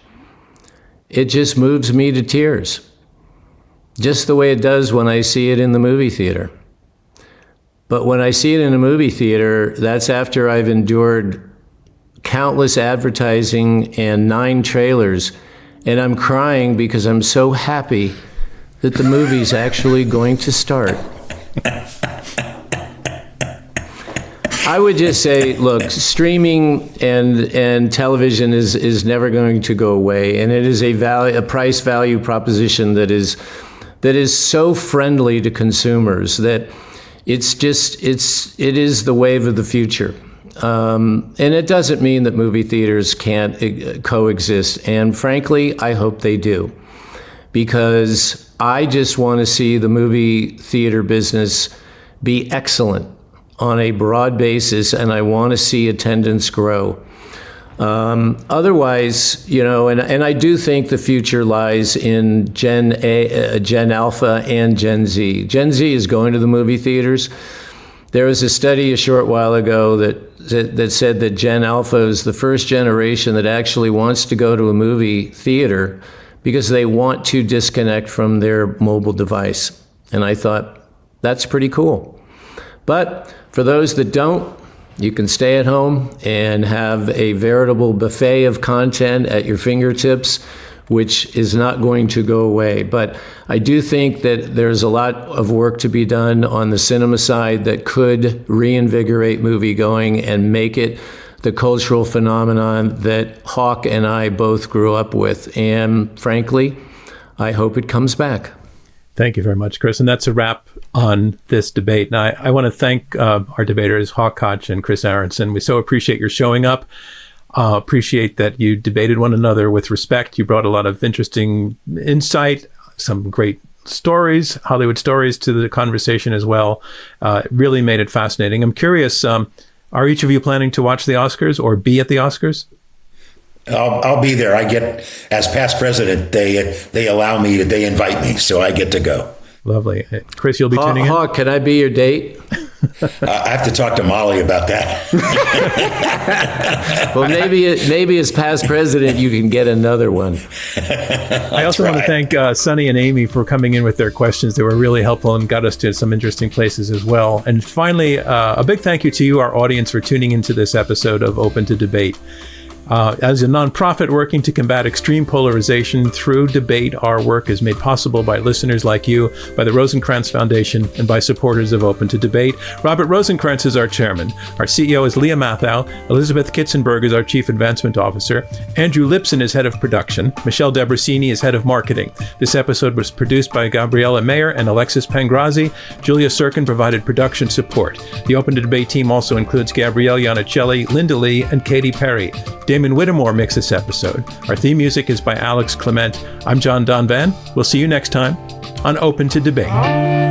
S1: it just moves me to tears. Just the way it does when I see it in the movie theater. But when I see it in a movie theater, that's after I've endured countless advertising and 9 trailers, and I'm crying because I'm so happy that the movie's actually going to start. I would just say, look, streaming and television is never going to go away, and it is a price value proposition that is so friendly to consumers that it is the wave of the future. And it doesn't mean that movie theaters can't coexist. And frankly, I hope they do, because I just want to see the movie theater business be excellent on a broad basis, and I want to see attendance grow. Otherwise, and I do think the future lies in Gen Alpha and Gen Z. Gen Z is going to the movie theaters. There was a study a short while ago that said that Gen Alpha is the first generation that actually wants to go to a movie theater because they want to disconnect from their mobile device. And I thought, that's pretty cool. But for those that don't, you can stay at home and have a veritable buffet of content at your fingertips, which is not going to go away. But I do think that there's a lot of work to be done on the cinema side that could reinvigorate moviegoing and make it the cultural phenomenon that Hawk and I both grew up with. And frankly, I hope it comes back.
S3: Thank you very much, Chris. And that's a wrap on this debate. Now, I want to thank our debaters, Hawk Koch and Chris Aronson. We so appreciate your showing up. Appreciate that you debated one another with respect. You brought a lot of interesting insight, some great stories, Hollywood stories to the conversation as well. Really made it fascinating. I'm curious, are each of you planning to watch the Oscars or be at the Oscars?
S2: I'll be there. I get, as past president, they allow me, they invite me, so I get to go.
S3: Lovely. Chris, you'll be tuning in?
S1: Hawk, can I be your date?
S2: I have to talk to Molly about that.
S1: Well, maybe as past president, you can get another one.
S3: I also want to thank Sonny and Amy for coming in with their questions. They were really helpful and got us to some interesting places as well. And finally, a big thank you to you, our audience, for tuning into this episode of Open to Debate. As a nonprofit working to combat extreme polarization through debate, our work is made possible by listeners like you, by the Rosencrantz Foundation, and by supporters of Open to Debate. Robert Rosencrantz is our chairman. Our CEO is Leah Mathau. Elizabeth Kitzenberg is our chief advancement officer. Andrew Lipson is head of production. Michelle Debrasini is head of marketing. This episode was produced by Gabriella Mayer and Alexis Pangrazi. Julia Serkin provided production support. The Open to Debate team also includes Gabrielle Iannicelli, Linda Lee, and Katy Perry. Damon Whittemore mixed this episode. Our theme music is by Alex Clement. I'm John Donvan. We'll see you next time on Open to Debate.